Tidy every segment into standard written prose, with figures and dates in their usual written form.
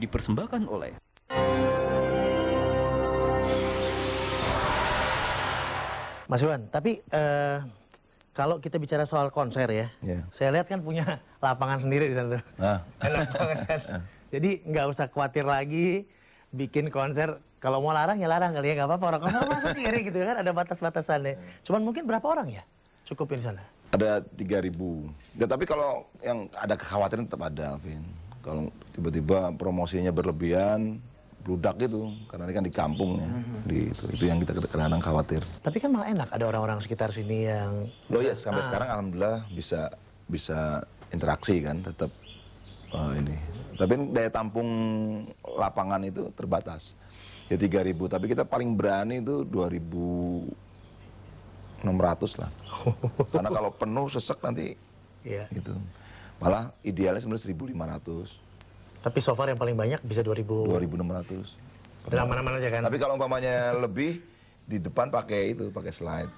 dipersembahkan oleh Mas Iwan, tapi kalau kita bicara soal konser ya, saya lihat kan punya lapangan sendiri di sana. Enak banget kan. Jadi nggak usah khawatir lagi bikin konser. Kalau mau larang ya larang kali ya, nggak apa-apa. Orang konser masuk sendiri gitu kan, ada batas-batasannya. Cuman mungkin berapa orang ya cukupin di sana? Ada 3.000. Ya, tapi kalau yang ada kekhawatiran tetap ada, Alvin. Kalau tiba-tiba promosinya berlebihan, bludak gitu, karena ini kan di kampung ya, itu yang kita kadang-kadang khawatir. Tapi kan malah enak, ada orang-orang sekitar sini yang... Loh ya, sampai sekarang alhamdulillah bisa interaksi kan, tetap ini. Tapi daya tampung lapangan itu terbatas. Ya 3.000, tapi kita paling berani itu 2.600 lah. Karena kalau penuh sesek nanti gitu. Malah idealnya sebenarnya 1.500. Tapi so far yang paling banyak bisa 2.600. Dan aman-aman aja kan? Tapi kalau umpamanya lebih, di depan pakai slide.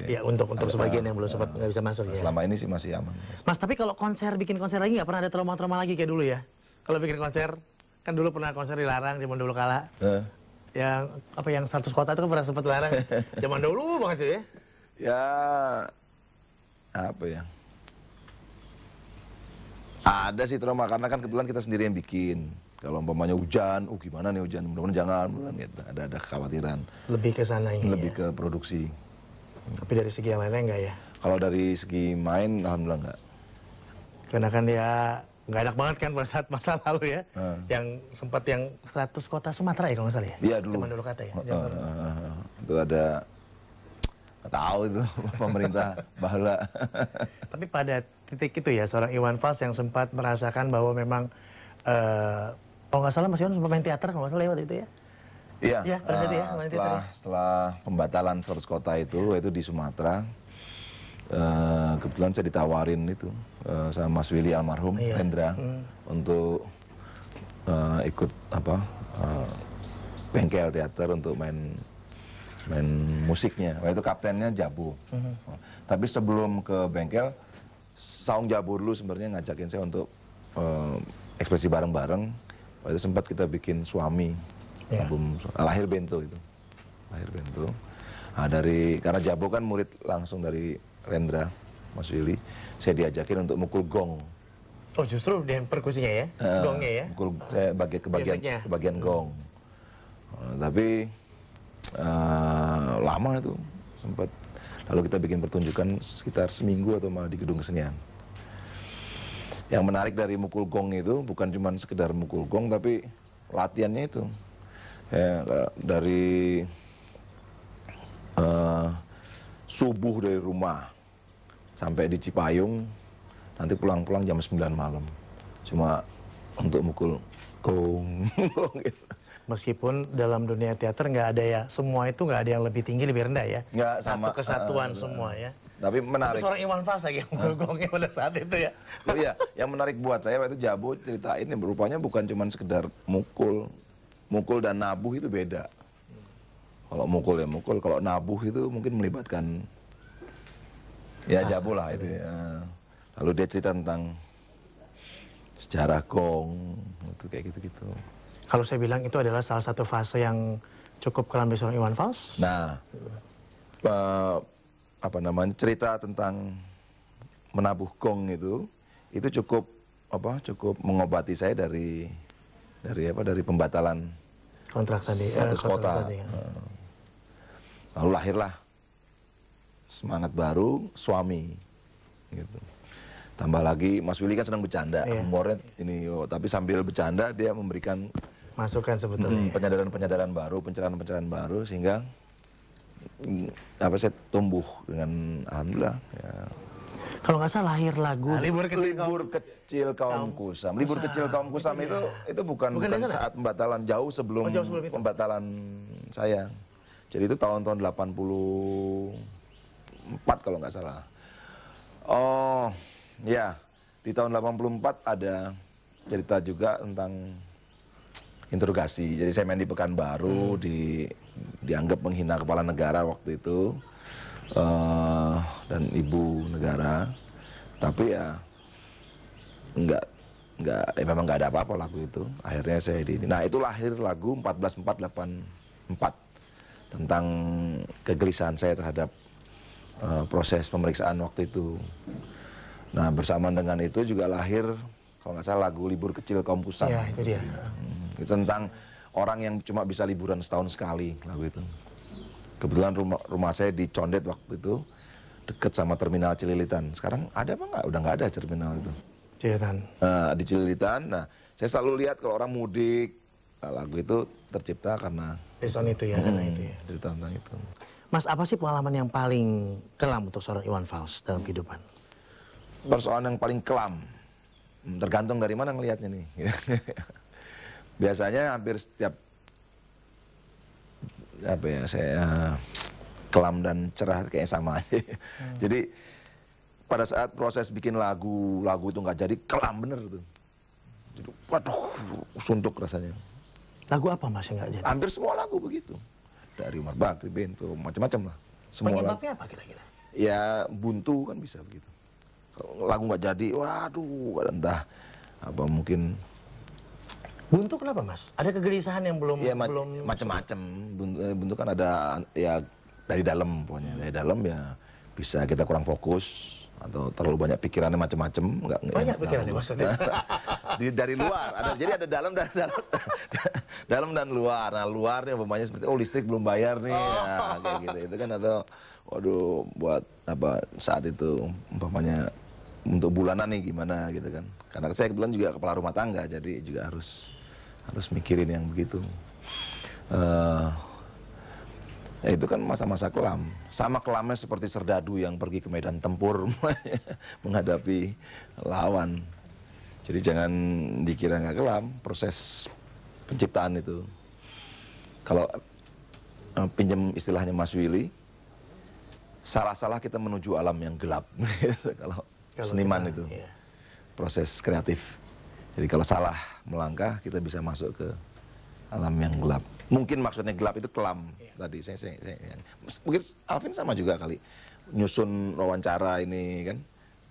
Ya untuk sebagian yang belum sempat nggak bisa masuk ya. Selama ini sih masih aman. Mas, tapi kalau bikin konser lagi nggak pernah ada trauma-trauma lagi kayak dulu ya? Kalau bikin konser, kan dulu pernah konser dilarang zaman dulu kala. Yang 100 kota itu kan pernah sempat dilarang. Zaman dulu banget ya? Ya, apa ya? Ada sih trauma, karena kan kebetulan kita sendiri yang bikin. Kalau umpamanya hujan, gimana nih hujan? Mudah-mudahan jangan, gitu. Ada kekhawatiran. Lebih ke sana ya? Lebih ke produksi. Tapi dari segi yang lainnya enggak ya? Kalau dari segi main, alhamdulillah enggak. Karena kan ya nggak enak banget kan pada saat masa lalu ya. Yang sempat yang 100 kota Sumatera ya kalau nggak salah ya? Iya dulu. Zaman dulu kata ya? Itu ada... Nggak tahu itu pemerintah bahula. Tapi pada titik itu ya seorang Iwan Fals yang sempat merasakan bahwa memang kalau nggak salah Mas Iwan sempat main teater kalau nggak salah lewat itu ya? Iya. Ya, pada saat itu ya, main teater ya. Setelah pembatalan 100 kota itu di Sumatera, kebetulan saya ditawarin itu sama Mas Willy almarhum Rendra untuk ikut bengkel teater untuk main musiknya. Itu kaptennya Jabo. Tapi sebelum ke bengkel, Saung Jabo dulu sebenarnya ngajakin saya untuk ekspresi bareng-bareng. Itu sempat kita bikin Suami, album Lahir Bento itu. Lahir Bento. Nah, karena Jabo kan murid langsung dari Rendra, Mas Willy, saya diajakin untuk mukul gong. Oh justru di perkusinya ya? Gongnya ya? Mukul, saya bagian gong. Tapi lama itu sempat, lalu kita bikin pertunjukan sekitar seminggu atau malah di gedung kesenian. Yang menarik dari mukul gong itu bukan cuma sekedar mukul gong, tapi latihannya itu dari subuh dari rumah sampai di Cipayung, nanti pulang-pulang jam 9 malam cuma untuk mukul gong gitu. Meskipun dalam dunia teater nggak ada ya, semua itu nggak ada yang lebih tinggi, lebih rendah ya. Nggak, satu kesatuan semua ya. Tapi menarik. Tapi seorang Iwan Fals lagi yang gongnya pada saat itu ya. Oh iya, yang menarik buat saya waktu Jabo ceritain, rupanya bukan cuma sekedar mukul dan nabuh itu beda. Kalau mukul ya mukul, kalau nabuh itu mungkin melibatkan ya Jabo lah itu ya. Lalu dia cerita tentang sejarah gong, itu kayak gitu-gitu. Kalau saya bilang itu adalah salah satu fase yang cukup kelam dari seorang Iwan Fals. Nah, cerita tentang menabuh gong itu cukup mengobati saya dari pembatalan kontrak tadi, 100 kota. Lalu lahirlah semangat baru, Suami, gitu. Tambah lagi Mas Willy kan senang bercanda, humornya ini, tapi sambil bercanda dia memberikan masukan sebetulnya penyadaran baru, pencerahan baru, sehingga saya tumbuh dengan alhamdulillah ya. Kalau nggak salah lahir lagu libur kecil kaum kusam. Libur kecil kaum kusam itu bukan saat pembatalan, jauh sebelum pembatalan saya. Jadi itu tahun-tahun 84 kalau nggak salah. Oh ya, di tahun 84 ada cerita juga tentang interogasi. Jadi saya main di Pekanbaru, dianggap menghina kepala negara waktu itu, dan ibu negara. Tapi ya memang nggak ada apa-apa lagu itu. Akhirnya saya nah itu lahir lagu 14.484 tentang kegelisahan saya terhadap proses pemeriksaan waktu itu. Nah bersamaan dengan itu juga lahir kalau nggak salah lagu Libur Kecil Kaum Kusam. Ya, itu dia. Itu tentang orang yang cuma bisa liburan setahun sekali, lagu itu. Kebetulan rumah saya di Condet waktu itu, deket sama terminal Cililitan. Sekarang ada apa nggak? Udah nggak ada terminal itu. Cililitan. Di Cililitan, nah saya selalu lihat kalau orang mudik, lagu itu tercipta karena itu ya, karena itu ya. Cerita tentang itu. Mas, apa sih pengalaman yang paling kelam untuk seorang Iwan Fals dalam kehidupan? Persoalan yang paling kelam, tergantung dari mana ngelihatnya nih. Biasanya hampir setiap saya kelam dan cerah kayak sama aja. Jadi pada saat proses bikin lagu itu nggak jadi, kelam bener tuh. Jadi, waduh, suntuk rasanya. Lagu apa Mas yang nggak jadi? Hampir semua lagu begitu. Dari Umar Bakri, Bento, macam-macam lah. Semua penyebabnya apa kira-kira? Ya buntu kan bisa begitu. Kalau lagu nggak jadi, waduh, entah apa mungkin. Buntu kenapa Mas? Ada kegelisahan yang belum Ya macam-macam. Buntu kan ada ya dari dalam pokoknya. Dari dalam ya bisa kita kurang fokus atau terlalu banyak pikirannya macam-macam. Banyak pikirannya maksudnya. Dari luar ada, jadi ada dalam dan dalam dan luar. Nah luarnya umpamanya seperti listrik belum bayar nih, ya, kayak gitu itu kan, atau waduh buat apa saat itu umpamanya untuk bulanan nih gimana gitu kan. Karena saya kebetulan juga kepala rumah tangga, jadi juga harus mikirin yang begitu. Ya itu kan masa-masa kelam. Sama kelamnya seperti serdadu yang pergi ke medan tempur menghadapi lawan. Jadi jangan dikira nggak kelam proses penciptaan itu. Kalau pinjam istilahnya Mas Willy, salah-salah kita menuju alam yang gelap. Kalau seniman itu proses kreatif. Jadi kalau salah melangkah, kita bisa masuk ke alam yang gelap. Mungkin maksudnya gelap itu kelam. Tadi saya mungkin Alvin sama juga kali nyusun wawancara ini kan.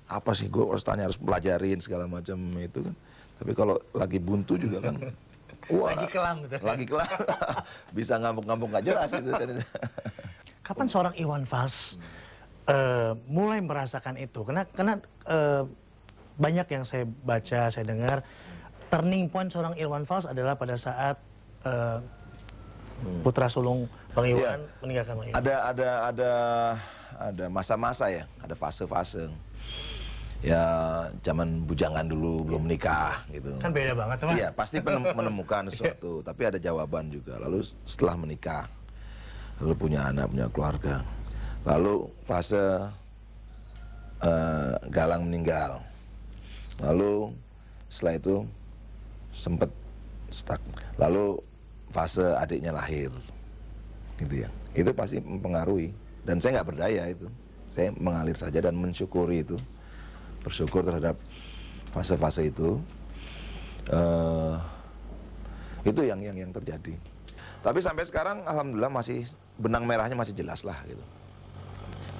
Apa sih gue harus pelajarin segala macam itu kan. Tapi kalau lagi buntu juga kan. Wah, lagi kelam gitu. Lagi kelam. Bisa ngambung-ngambung gak jelas itu kan. Kapan seorang Iwan Fals mulai merasakan itu? Karena banyak yang saya baca, saya dengar, turning point seorang Iwan Fals adalah pada saat putra sulung Bang Iwan meninggalkan Bang Iwan. Ada masa-masa ya, ada fase-fase. Ya zaman bujangan dulu belum menikah gitu. Kan beda banget Mas. Iya, pasti menemukan sesuatu, tapi ada jawaban juga. Lalu setelah menikah, lalu punya anak, punya keluarga. Lalu fase Galang meninggal. Lalu setelah itu sempat stuck. Lalu fase adiknya lahir. Gitu ya. Itu pasti mempengaruhi, dan saya nggak berdaya itu. Saya mengalir saja dan mensyukuri itu. Bersyukur terhadap fase-fase itu. Itu yang terjadi. Tapi sampai sekarang alhamdulillah masih benang merahnya masih jelas lah gitu.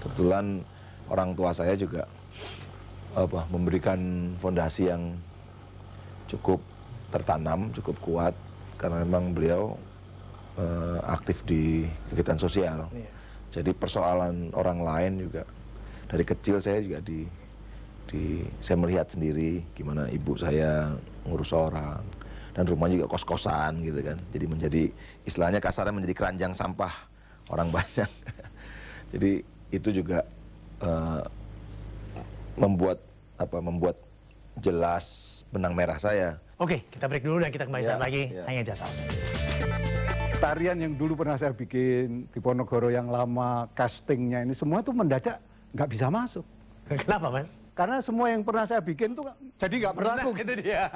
Kebetulan orang tua saya juga memberikan fondasi yang cukup tertanam, cukup kuat, karena memang beliau aktif di kegiatan sosial. Jadi persoalan orang lain juga dari kecil saya juga saya melihat sendiri gimana ibu saya ngurus orang, dan rumahnya juga kos-kosan gitu kan. Jadi menjadi istilahnya kasarnya menjadi keranjang sampah orang banyak. Jadi itu juga membuat jelas benang merah saya. Oke, kita break dulu dan kita kembali saat lagi. Hanya Jasa. Tarian yang dulu pernah saya bikin di Ponorogo yang lama, castingnya ini semua tuh mendadak nggak bisa masuk. Kenapa Mas? Karena semua yang pernah saya bikin tuh jadi nggak berlaku. Itu dia.